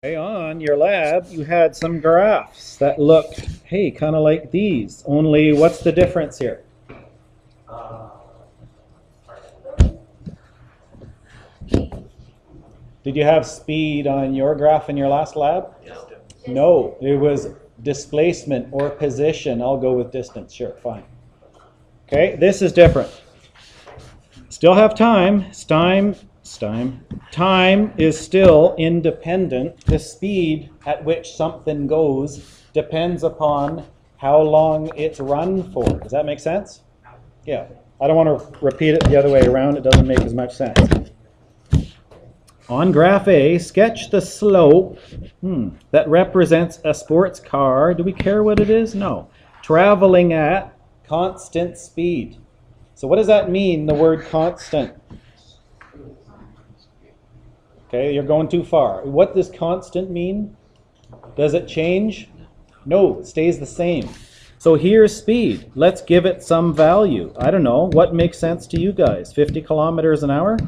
Hey, on your lab, you had some graphs that looked, hey, kind of like these. Only what's the difference here? Did you have speed on your graph in your last lab? No, it was displacement or position. I'll go with distance. Sure, fine. Okay, this is different. Still have time. Time is still independent. The speed at which something goes depends upon how long it's run for. Does that make sense? Yeah. I don't want to repeat it the other way around. It doesn't make as much sense. On graph A, sketch the slope that represents a sports car. Do we care what it is? No. Traveling at constant speed. So what does that mean, the word constant? Okay, you're going too far. What does constant mean? Does it change? No, it stays the same. So here's speed. Let's give it some value. I don't know. What makes sense to you guys? 50 kilometers an hour?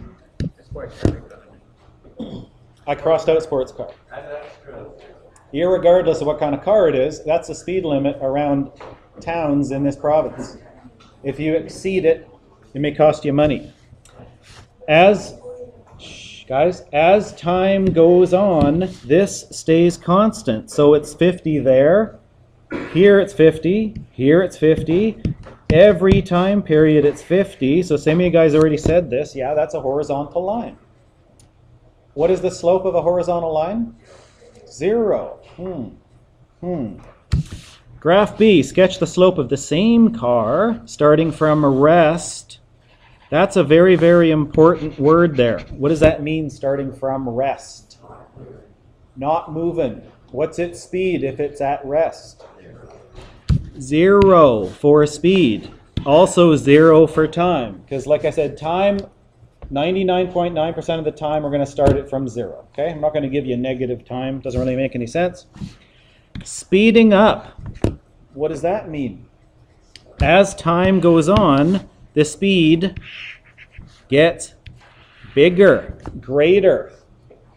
I crossed out sports car. Irregardless of what kind of car it is, that's the speed limit around towns in this province. If you exceed it, it may cost you money. As time goes on, this stays constant. So it's 50 there. Here it's 50. Here it's 50. Every time period it's 50. So some of you guys already said this. Yeah, that's a horizontal line. What is the slope of a horizontal line? 0. Graph B, sketch the slope of the same car starting from rest. That's a very, very important word there. What does that mean, starting from rest? Not moving. What's its speed if it's at rest? 0 for speed. Also 0 for time. Because like I said, time, 99.9% of the time, we're going to start it from 0. Okay? I'm not going to give you negative time. Doesn't really make any sense. Speeding up. What does that mean? As time goes on, the speed gets bigger, greater,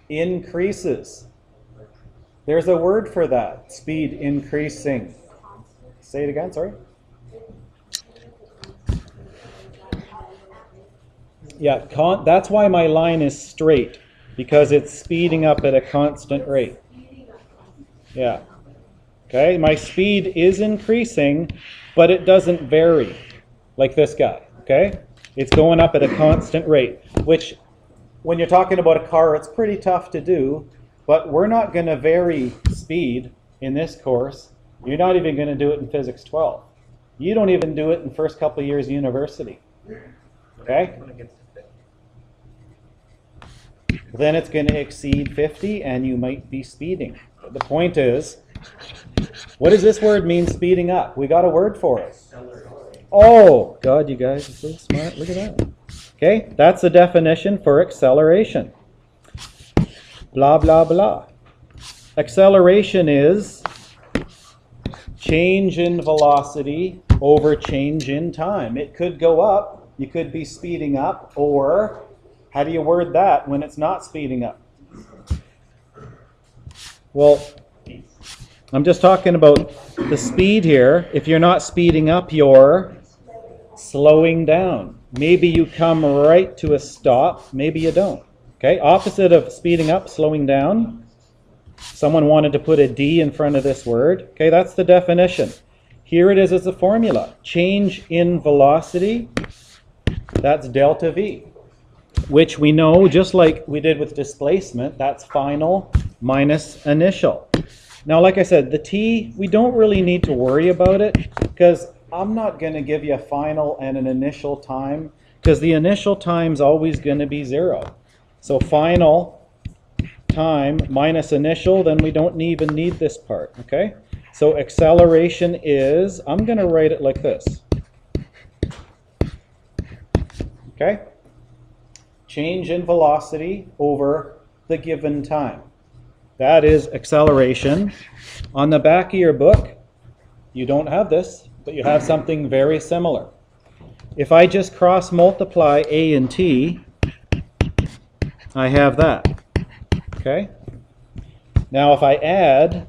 increases. There's a word for that, speed increasing. Say it again, sorry. Yeah, that's why my line is straight, because it's speeding up at a constant rate. Yeah. Okay, my speed is increasing, but it doesn't vary like this guy. Okay, it's going up at a constant rate, which when you're talking about a car, it's pretty tough to do, but we're not going to vary speed in this course. You're not even going to do it in Physics 12. You don't even do it in first couple of years of university. Okay? Then it's going to exceed 50 and you might be speeding. The point is, what does this word mean, speeding up? We got a word for it. Oh, God, you guys are so smart. Look at that. Okay, that's the definition for acceleration. Blah, blah, blah. Acceleration is change in velocity over change in time. It could go up. You could be speeding up. Or how do you word that when it's not speeding up? Well, I'm just talking about the speed here. If you're not speeding up, you're slowing down. Maybe you come right to a stop. Maybe you don't. Okay, opposite of speeding up, slowing down. Someone wanted to put a D in front of this word. Okay, that's the definition. Here it is as a formula. Change in velocity, that's delta V, which we know, just like we did with displacement, that's final minus initial. Now, like I said, the T, we don't really need to worry about it because I'm not going to give you a final and an initial time because the initial time is always going to be 0. So final time minus initial, then we don't even need this part, okay? So acceleration is, I'm going to write it like this. Okay? Change in velocity over the given time. That is acceleration. On the back of your book, you don't have this, but you have something very similar. If I just cross multiply A and T, I have that. Okay? Now if I add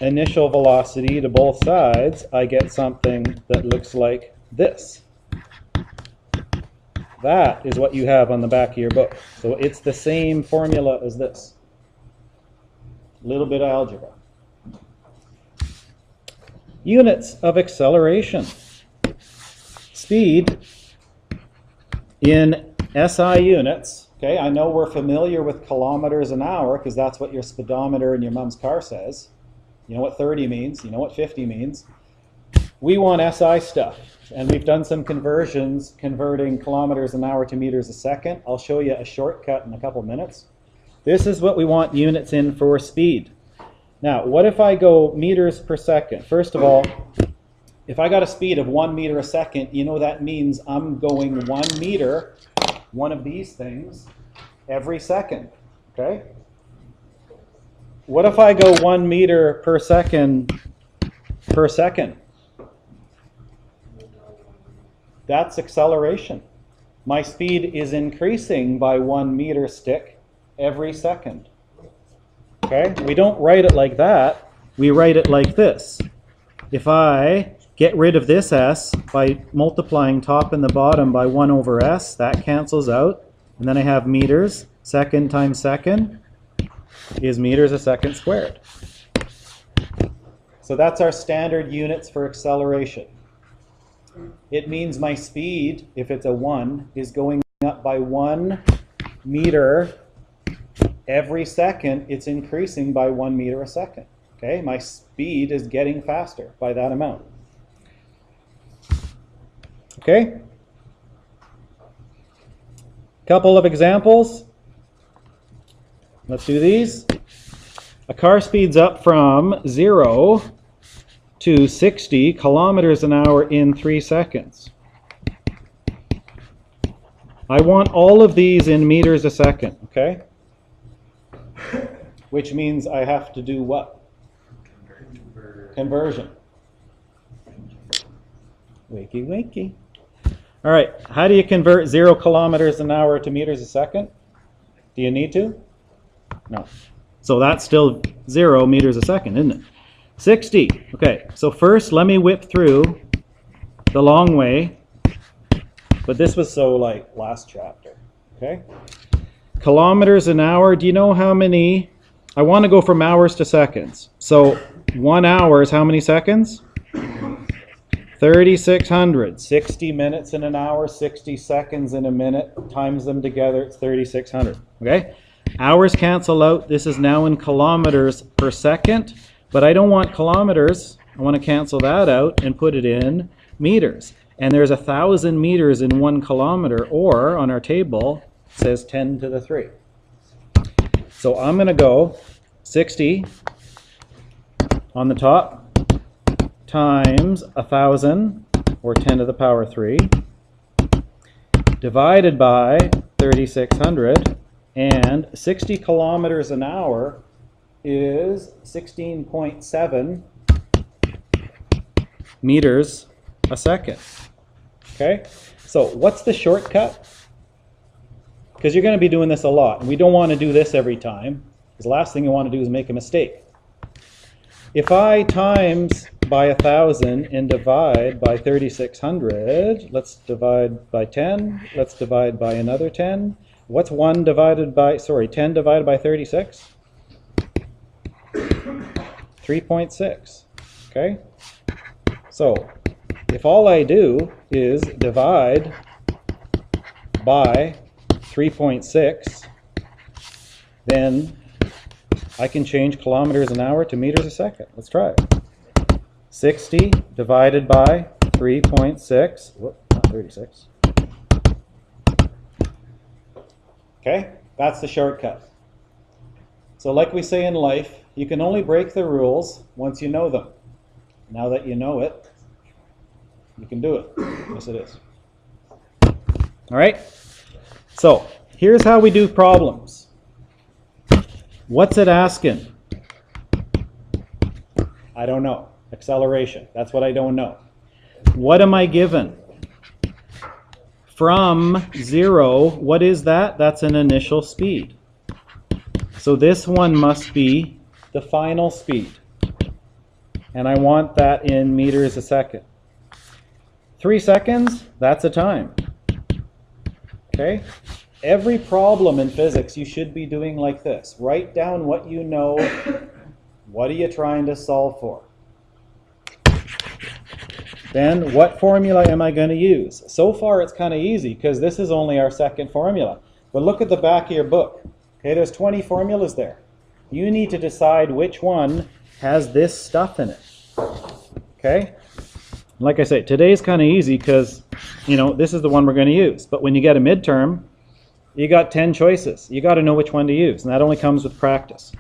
initial velocity to both sides, I get something that looks like this. That is what you have on the back of your book. So it's the same formula as this. A little bit of algebra. Units of acceleration. Speed in SI units. Okay, I know we're familiar with kilometers an hour because that's what your speedometer in your mom's car says. You know what 30 means, you know what 50 means. We want SI stuff, and we've done some conversions converting kilometers an hour to meters a second. I'll show you a shortcut in a couple minutes. This is what we want units in for speed. Now, what if I go meters per second? First of all, if I got a speed of 1 meter a second, you know that means I'm going 1 meter, one of these things, every second, okay? What if I go 1 meter per second per second? That's acceleration. My speed is increasing by 1 meter stick every second. Okay? We don't write it like that. We write it like this. If I get rid of this s by multiplying top and the bottom by 1 over s, that cancels out. And then I have meters, second times second is meters a second squared. So that's our standard units for acceleration. It means my speed, if it's a 1, is going up by 1 meter every second. It's increasing by 1 meter a second. Okay, my speed is getting faster by that amount. Okay? Couple of examples. Let's do these. A car speeds up from 0 to 60 kilometers an hour in 3 seconds. I want all of these in meters a second, okay? Which means I have to do what? Conversion. Wakey, wakey. All right, how do you convert 0 kilometers an hour to meters a second? Do you need to? No. So that's still 0 meters a second, isn't it? 60. Okay, so first let me whip through the long way. But this was so like last chapter. Okay? Kilometers an hour. Do you know how many? I want to go from hours to seconds. So 1 hour is how many seconds? 3,600. 60 minutes in an hour, 60 seconds in a minute. Times them together, it's 3,600. Okay? Hours cancel out. This is now in kilometers per second. But I don't want kilometers. I want to cancel that out and put it in meters. And there's 1,000 meters in 1 kilometer, or on our table, it says 10 to the 3. So I'm going to go 60 on the top times 1,000, or 10 to the power 3, divided by 3,600, and 60 kilometers an hour is 16.7 meters a second. Okay? So what's the shortcut? Because you're going to be doing this a lot. And we don't want to do this every time. Because the last thing you want to do is make a mistake. If I times by 1,000 and divide by 3,600, let's divide by 10. Let's divide by another 10. What's 10 divided by 36? 3.6. Okay? So, if all I do is divide by 3.6, then I can change kilometers an hour to meters a second. Let's try it. 60 divided by 3.6, whoop, not 36. Okay? That's the shortcut. So like we say in life, you can only break the rules once you know them. Now that you know it, you can do it. Yes, it is. All right? So, here's how we do problems. What's it asking? I don't know. Acceleration. That's what I don't know. What am I given? From 0, what is that? That's an initial speed. So this one must be the final speed. And I want that in meters a second. 3 seconds, that's a time. Okay? Every problem in physics you should be doing like this. Write down what you know. What are you trying to solve for? Then what formula am I going to use? So far it's kind of easy because this is only our second formula. But look at the back of your book. Okay, there's 20 formulas there. You need to decide which one has this stuff in it. Okay? Like I say, today's kind of easy because, you know, this is the one we're going to use. But when you get a midterm, you got 10 choices. You got to know which one to use, and that only comes with practice.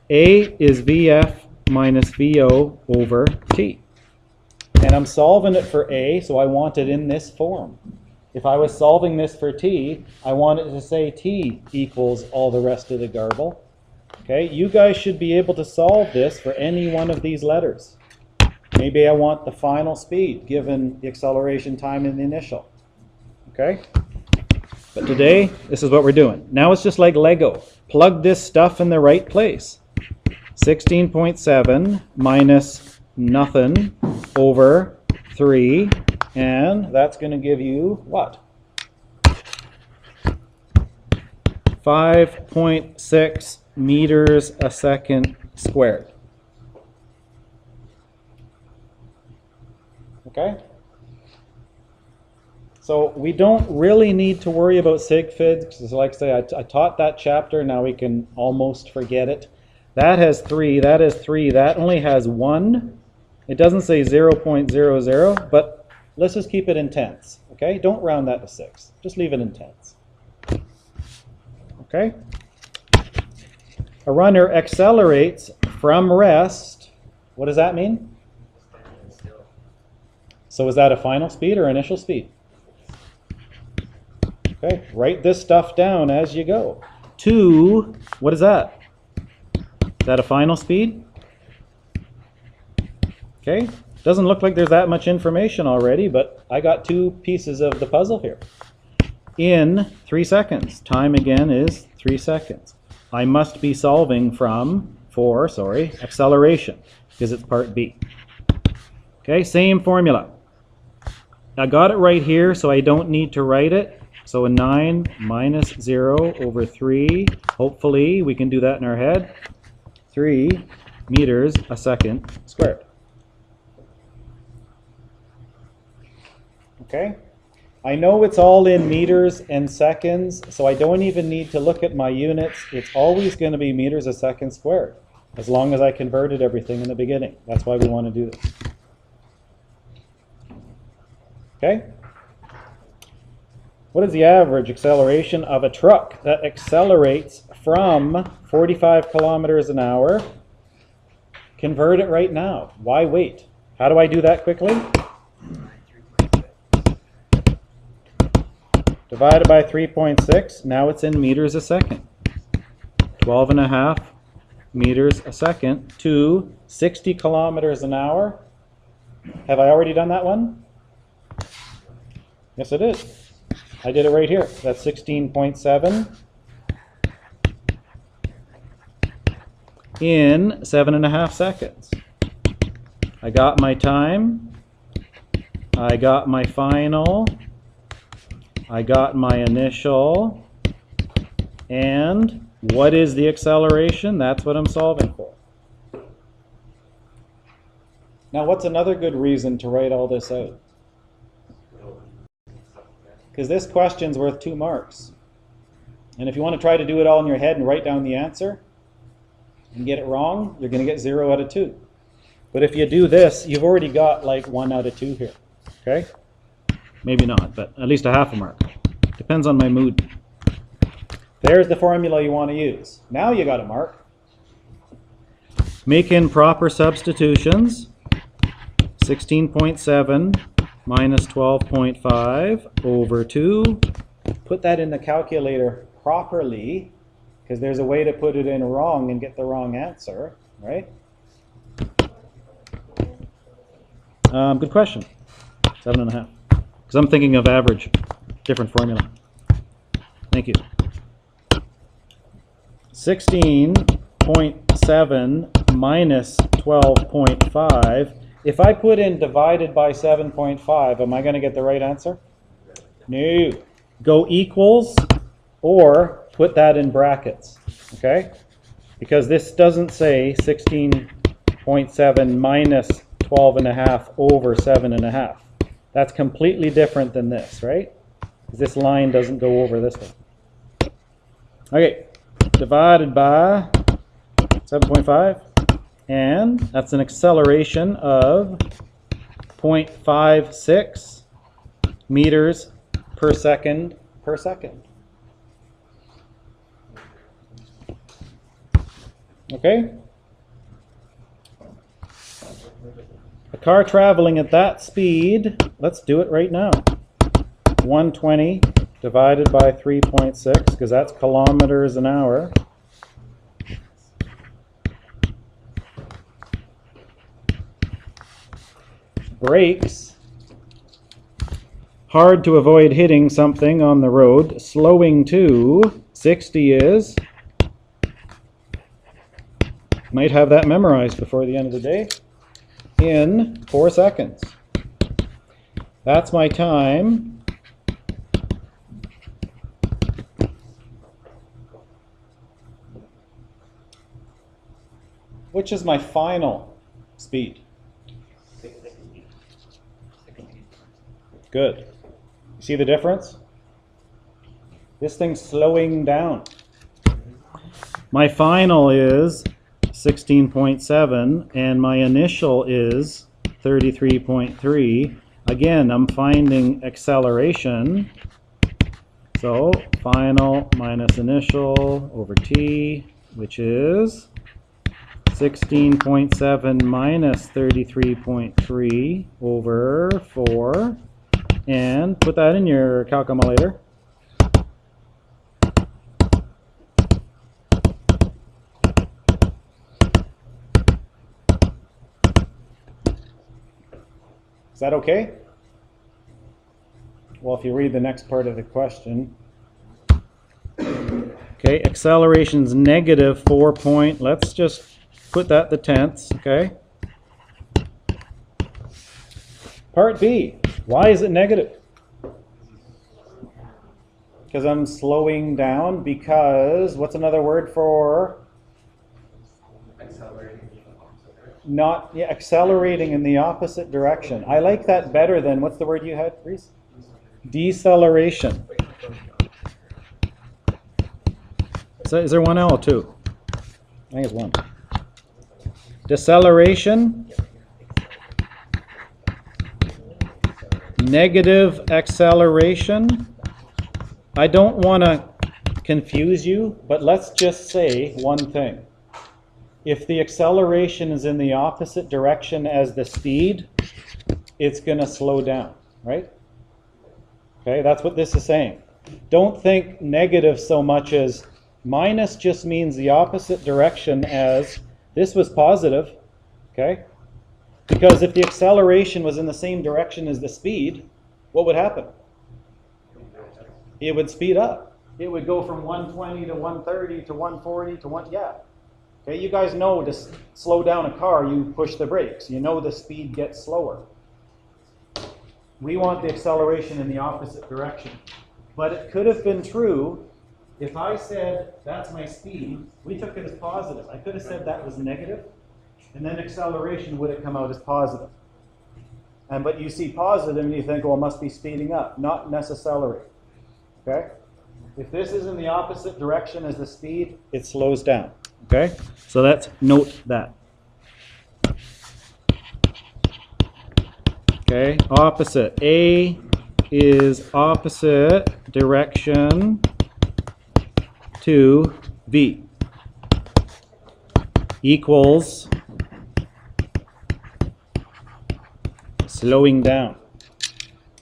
A is VF minus VO over T. And I'm solving it for A, so I want it in this form. If I was solving this for T, I want it to say T equals all the rest of the garble. Okay, you guys should be able to solve this for any one of these letters. Maybe I want the final speed given the acceleration time in the initial. Okay? But today, this is what we're doing. Now it's just like Lego. Plug this stuff in the right place. 16.7 minus nothing over 3, and that's going to give you what? 5.6 meters a second squared. Okay? So we don't really need to worry about sig figs, because like I say, I taught that chapter, now we can almost forget it. That has 3, that has 3, that only has 1. It doesn't say 0.00, but let's just keep it in tenths, okay? Don't round that to 6, just leave it in tenths. Okay? A runner accelerates from rest. What does that mean? So is that a final speed or initial speed? Okay, write this stuff down as you go. 2, what is that? Is that a final speed? Okay, doesn't look like there's that much information already, but I got 2 pieces of the puzzle here. In 3 seconds. Time again is 3 seconds. I must be solving for acceleration, because it's part B. Okay, same formula. I got it right here, so I don't need to write it. So a 9 minus 0 over 3, hopefully we can do that in our head, 3 meters a second squared. Okay? I know it's all in meters and seconds, so I don't even need to look at my units. It's always going to be meters a second squared, as long as I converted everything in the beginning. That's why we want to do this. Okay? What is the average acceleration of a truck that accelerates from 45 kilometers an hour? Convert it right now. Why wait? How do I do that quickly? Divided by 3.6. Now it's in meters a second. 12.5 meters a second to 60 kilometers an hour. Have I already done that one? Yes, it is. I did it right here. That's 16.7 in 7.5 seconds. I got my time. I got my final. I got my initial. And what is the acceleration? That's what I'm solving for. Now, what's another good reason to write all this out? Because this question's worth 2 marks. And if you want to try to do it all in your head and write down the answer and get it wrong, you're going to get 0 out of 2. But if you do this, you've already got like 1 out of 2 here. Okay? Maybe not, but at least a half a mark. Depends on my mood. There's the formula you want to use. Now you got a mark. Make in proper substitutions. 16.7 minus 12.5 over 2. Put that in the calculator properly, because there's a way to put it in wrong and get the wrong answer, right? Good question. 7.5. Because I'm thinking of average, different formula. Thank you. 16.7 7 minus 12.5. If I put in divided by 7.5, am I going to get the right answer? No. Go equals or put that in brackets, okay? Because this doesn't say 16.7 minus 12.5 over 7.5. That's completely different than this, right? This line doesn't go over this one. Okay, divided by 7.5, and that's an acceleration of 0.56 meters per second per second. Okay? A car traveling at that speed, let's do it right now. 120 divided by 3.6, because that's kilometers an hour. Brakes. Hard to avoid hitting something on the road. Slowing to 60 is. Might have that memorized before the end of the day. In 4 seconds. That's my time. Which is my final speed? Good. You see the difference? This thing's slowing down. My final is 16.7 and my initial is 33.3. Again, I'm finding acceleration. So final minus initial over t, which is 16.7 minus 33.3 over 4. And put that in your calculator. Is that okay? Well, if you read the next part of the question. Okay, acceleration's negative 4 point. Let's just put that the tenths, okay? Part B. Why is it negative? Because I'm slowing down. Because, what's another word for? Accelerating in the opposite direction. I like that better than, what's the word you had, Reese? Deceleration. So is there one L or two? I think it's one. Deceleration. Negative acceleration. I don't want to confuse you, but let's just say one thing. If the acceleration is in the opposite direction as the speed, it's going to slow down, right? Okay, that's what this is saying. Don't think negative so much as minus just means the opposite direction as this was positive, okay? Because if the acceleration was in the same direction as the speed, what would happen? It would speed up. It would go from 120 to 130 to 140 to 1, yeah. Okay, you guys know to slow down a car, you push the brakes. You know the speed gets slower. We want the acceleration in the opposite direction. But it could have been true if I said that's my speed, we took it as positive. I could have said that was negative, and then acceleration would have come out as positive. But you see positive and you think, well, it must be speeding up. Not necessarily. Okay? If this is in the opposite direction as the speed, it slows down. Okay? So let's note that. Okay, opposite. A is opposite direction to V. Equals slowing down.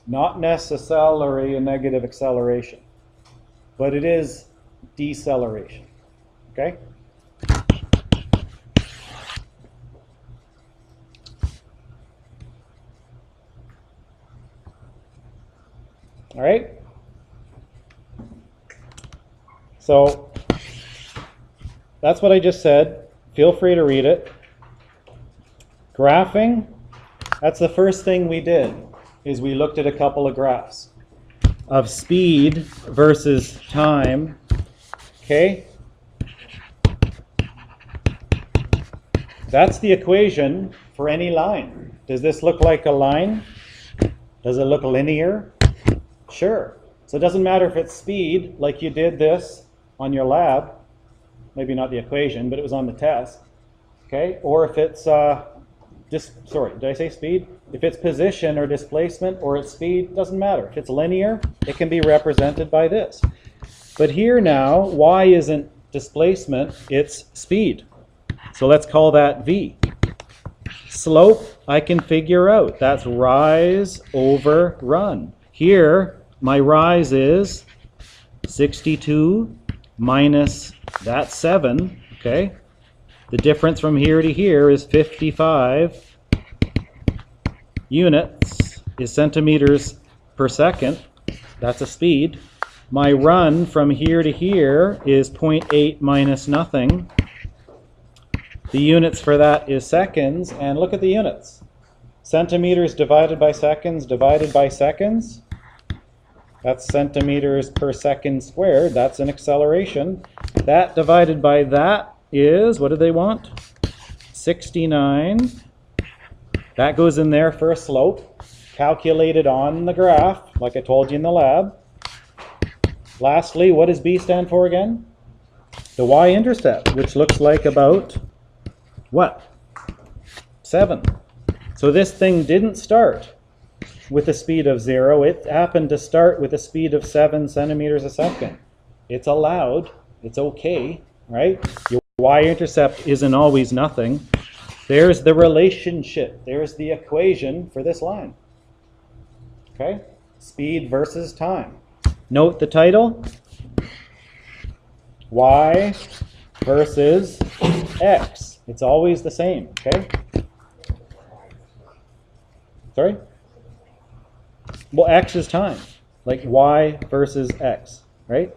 Not necessarily a negative acceleration, but it is deceleration. Okay? All right? So that's what I just said. Feel free to read it. Graphing, that's the first thing we did, is we looked at a couple of graphs of speed versus time. Okay? That's the equation for any line. Does this look like a line? Does it look linear? Sure. So it doesn't matter if it's speed, like you did this on your lab, maybe not the equation, but it was on the test, okay? Or if it's, sorry, did I say speed? If it's position or displacement or it's speed, doesn't matter. If it's linear, it can be represented by this. But here now, y isn't displacement, it's speed. So let's call that v. Slope, I can figure out. That's rise over run. Here, my rise is 62 minus that 7, okay? The difference from here to here is 55 units, is centimeters per second. That's a speed. My run from here to here is 0.8 minus nothing. The units for that is seconds, and look at the units. Centimeters divided by seconds divided by seconds. That's centimeters per second squared. That's an acceleration. That divided by that is, what do they want? 69. That goes in there for a slope, calculated on the graph, like I told you in the lab. Lastly, what does B stand for again? The y-intercept, which looks like about what? 7. So this thing didn't start with a speed of 0. It happened to start with a speed of 7 centimeters a second. It's allowed. It's okay, right? Your y-intercept isn't always nothing. There's the relationship. There's the equation for this line. Okay? Speed versus time. Note the title. Y versus x. It's always the same, okay? Sorry? Well, x is time. Like y versus x, right?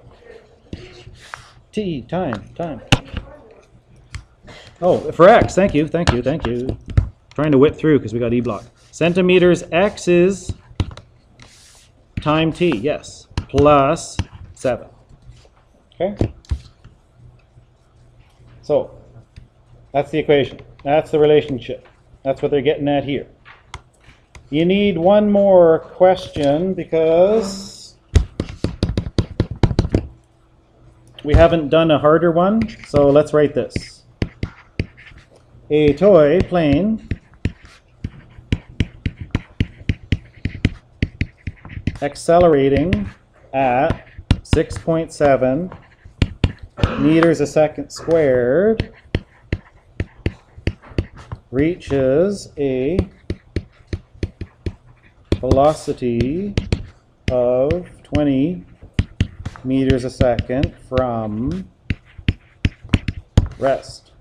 T, time. Oh, for x, thank you. Trying to whip through because we got E block. Centimeters, x is time t, yes, plus 7. Okay? So, that's the equation. That's the relationship. That's what they're getting at here. You need one more question because we haven't done a harder one. So let's write this. A toy plane accelerating at 6.7 meters a second squared reaches a velocity of 20 meters a second from rest.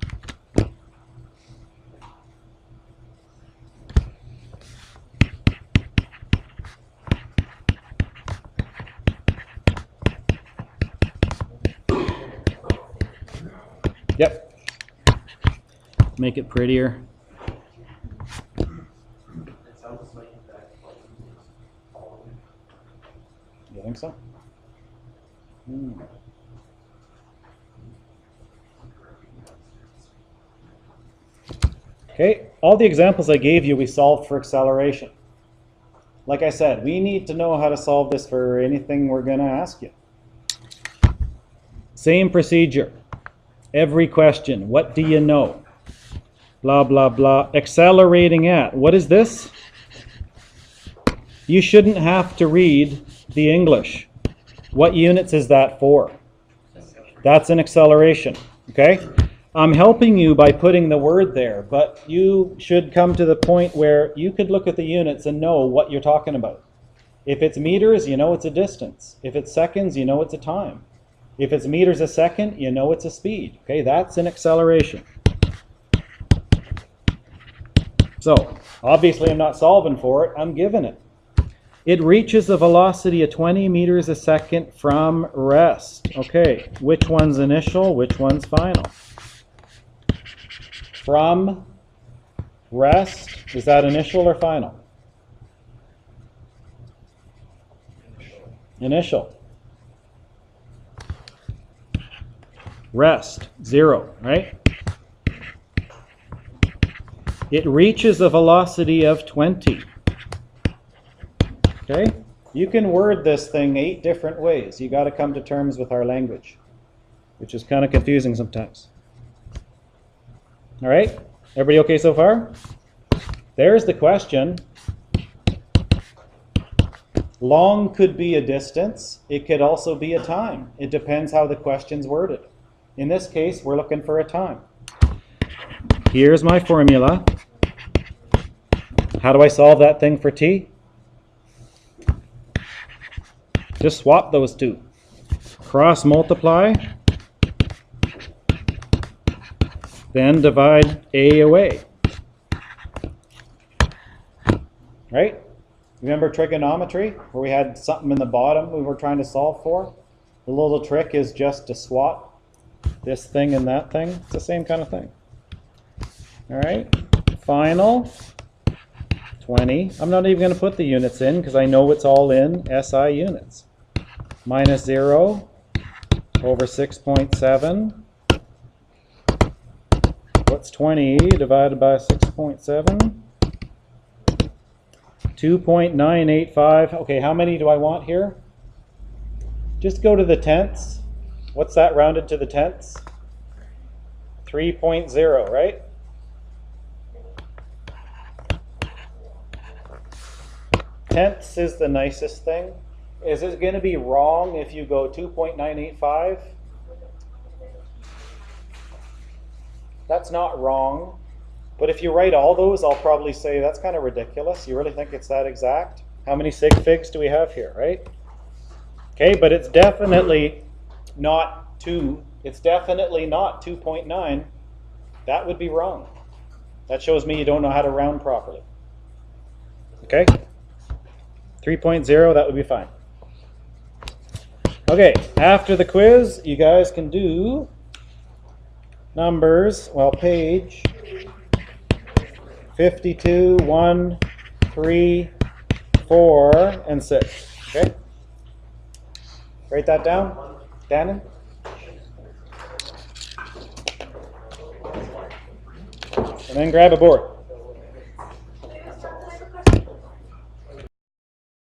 Yep. Make it prettier. You think so? Okay, all the examples I gave you we solved for acceleration. Like I said, we need to know how to solve this for anything we're going to ask you. Same procedure. Every question, what do you know? Blah, blah, blah. Accelerating at. What is this? You shouldn't have to read the English. What units is that for? That's an acceleration, okay? I'm helping you by putting the word there, but you should come to the point where you could look at the units and know what you're talking about. If it's meters, you know it's a distance. If it's seconds, you know it's a time. If it's meters a second, you know it's a speed. Okay, that's an acceleration. So, obviously I'm not solving for it, I'm given it. It reaches a velocity of 20 meters a second from rest. Okay, which one's initial, which one's final? from, rest. Is that initial or final? Initial. Rest, 0, right? It reaches a velocity of 20. Okay? You can word this thing 8 different ways. You got to come to terms with our language, which is kind of confusing sometimes. All right? Everybody okay so far? There's the question. Long could be a distance. It could also be a time. It depends how the question's worded. In this case, we're looking for a time. Here's my formula. How do I solve that thing for t? Just swap those two. Cross multiply. Then divide a away. Right? Remember trigonometry, where we had something in the bottom we were trying to solve for? The little trick is just to swap this thing and that thing. It's the same kind of thing. All right, final 20. I'm not even going to put the units in because I know it's all in SI units. Minus 0 over 6.7. What's 20 divided by 6.7? 2.985. Okay, how many do I want here? Just go to the tenths. What's that rounded to the tenths? 3.0, right? Tenths is the nicest thing. Is it going to be wrong if you go 2.985? That's not wrong. But if you write all those, I'll probably say that's kind of ridiculous. You really think it's that exact? How many sig figs do we have here, right? Okay, but it's definitely not 2. It's definitely not 2.9. That would be wrong. That shows me you don't know how to round properly. Okay? 3.0, that would be fine. Okay, after the quiz, you guys can do numbers, well, page 52, 1, 3, 4, and 6. Okay? Write that down, Dannon. And then grab a board.